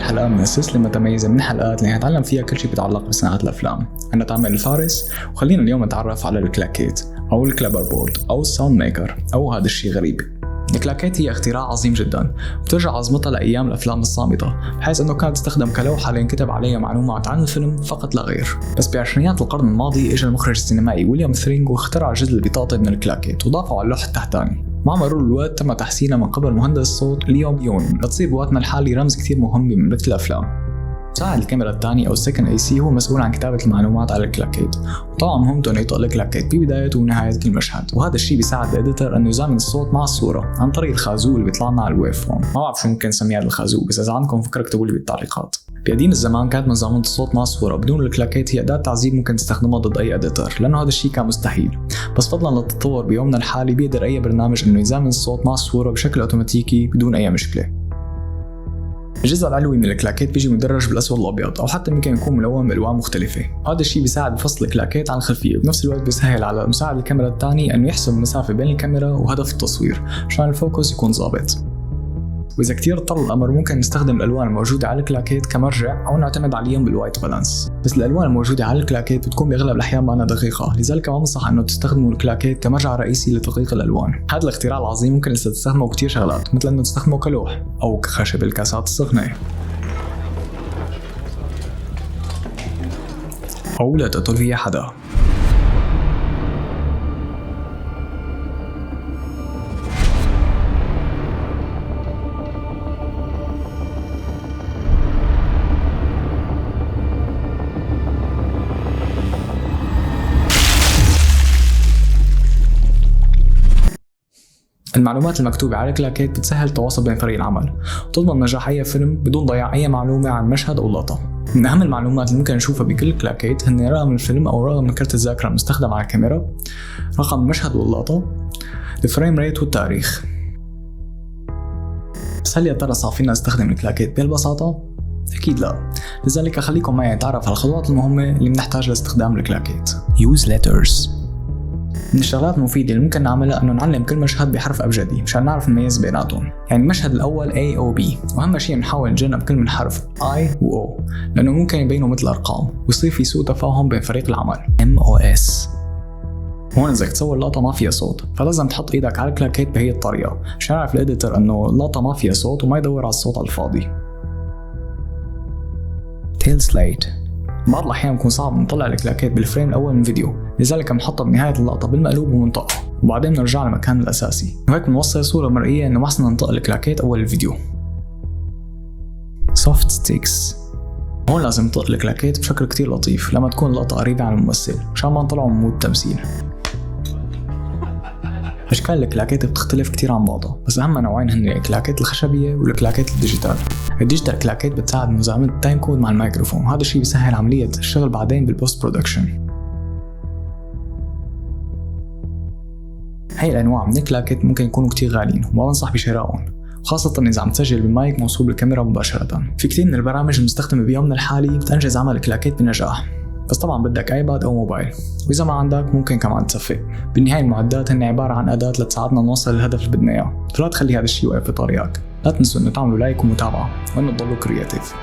حلقة من سلسلة متميزة من حلقات اللي هنتعلم فيها كل شيء بيتعلق بصناعة الأفلام. أنا تعمل الفارس، وخلينا اليوم نتعرف على الكلاكيت أو الكلابر بورد أو الساوند ميكر أو هذا الشيء غريب. الكلاكيت هي اختراع عظيم جدا، وترجع عظمتها لأيام الأفلام الصامتة، بحيث أنه كانت تستخدم كلوحة لينكتب عليها معلومات عن الفيلم فقط لا غير. بس بعشرينيات القرن الماضي اجى المخرج السينمائي ويليام ثرينج واخترع جزء البطاطي من الكلاكيت وضافه على اللوح التحتاني. مع مرور الوقت تم تحسينها من قبل مهندس صوت ليو بيون لتصير بوقتنا الحالي رمز كتير مهم بمملكة الأفلام. مساعد الكاميرا الثاني أو السكند اي سي هو مسؤول عن كتابة المعلومات على الكلاكيت، وطبعا مهمته انه يطلق الكلاكيت ببداية ونهاية كل مشهد، وهذا الشيء بيساعد الإديتور انه يزامن الصوت مع الصورة عن طريق الخازوق اللي بيطلع لنا على الويف فورم. ما بعرف شو ممكن نسميه هذا الخازوق، بس إذا عندكم فكرة اكتبوا لي بالتعليقات. بقديم الزمان كانت مزامنة الصوت مع الصورة بدون الكلاكيت هي أداة تعذيب ممكن تستخدمها ضد أي إديتور، لأنه هذا الشيء كان مستحيل. بس فضلا للتطور بيومنا الحالي بيقدر أي برنامج إنه يزامن الصوت مع الصورة بشكل أوتوماتيكي بدون أي مشكلة. الجزء العلوي من الكلاكيت بيجي مدرج بالأسود والأبيض، أو حتى ممكن يكون ملون بألوان مختلفة. هذا الشيء بيساعد بفصل الكلاكيت عن الخلفية، بنفس الوقت بيسهل على مساعد الكاميرا الثاني إنه يحسب المسافة بين الكاميرا وهدف التصوير عشان الفوكس يكون ضابط. وإذا كتير اضطر الأمر ممكن نستخدم الألوان الموجودة على الكلاكيت كمرجع أو نعتمد عليهم بالوايت بالانس. بس الألوان الموجودة على الكلاكيت بتكون بأغلب الأحيان معنا دقيقة، لذلك ما بنصح إنه تستخدموا الكلاكيت كمرجع رئيسي لتدقيق الألوان. هذا الاختراع العظيم ممكن لسه تستخدمه كتير شغلات، مثل إنه تستخدمه كلوح أو كخشب الكاسات السخنة، أو لا تقتل فيها حدا. المعلومات المكتوبة على الكلاكيت بتسهل التواصل بين فريق العمل، وتضمن نجاح أي فيلم بدون ضياع أي معلومة عن مشهد أو لقطة. من أهم المعلومات اللي ممكن نشوفها بكل كلاكيت هن رقم الفيلم أو رقم من كرت الذاكرة المستخدم على الكاميرا، رقم المشهد واللقطة، الفريم ريت والتاريخ. بس هل يا ترى صار فينا نستخدم الكلاكيت بهالبساطة؟ أكيد لا، لذلك خليكم معي نتعرف على الخطوات المهمة اللي بنحتاج لاستخدام الكلاكيت. Use letters. من الشغلات المفيدة اللي ممكن نعملها إنه نعلم كل مشهد بحرف أبجدي مشان نعرف نميز بيناتهم. يعني المشهد الأول A أو B، وأهم شيء نحاول نتجنب كل من حرف I و O لأنه ممكن يبينوا مثل أرقام ويصير في سوء تفاهم بين فريق العمل. MOS. هون إذا تصور لقطة ما فيها صوت فلازم تحط إيدك على الكلاكيت بهي الطريقة عشان يعرف الإديتور إنه اللقطة ما فيها صوت وما يدور على الصوت على الفاضي. Tail slate. بعض الأحيان بيكون صعب نطلع الكلاكيت بالفريم الأول من فيديو، لذلك بنحطها بنهاية اللقطة بالمقلوب ومنطقة، وبعدين بنرجع لمكان الأساسي، وهيك بنوصل صورة مرئية إنه ما حسنا ننطق الكلاكيت أول الفيديو. Soft sticks. هون لازم نطق الكلاكيت بشكل كتير لطيف لما تكون اللقطة قريبة عن الممثل مشان ما نطلعوا من مود التمثيل. أشكال الكلاكيت بتختلف كتير عن بعضها، بس أهم نوعين هن الكلاكيت الخشبية والكلاكيت الديجيتال. الديجيتال كلاكيت بتساعد مزامنة التايم كود مع الميكروفون، هذا الشيء بيسهل عملية الشغل بعدين بالبوست برودكشن. هاي الأنواع من الكلاكيت ممكن يكونوا كتير غاليين وما بنصح بشرائهم، خاصة إذا عم تسجل بالمايك موصول بالكاميرا مباشرة. في كتير من البرامج المستخدمة بيومنا الحالي بتنجز عمل الكلاكيت بنجاح، بس طبعا بدك ايباد او موبايل، واذا ما عندك ممكن كمان تصفق. بالنهايه المعدات هن عباره عن اداه لتساعدنا نوصل للهدف اللي بدنا اياه، فلا تخلي هذا الشيء واقف في طريقك. لا تنسوا انه تعملوا لايك ومتابعه وانه تضلوا كرياتيف.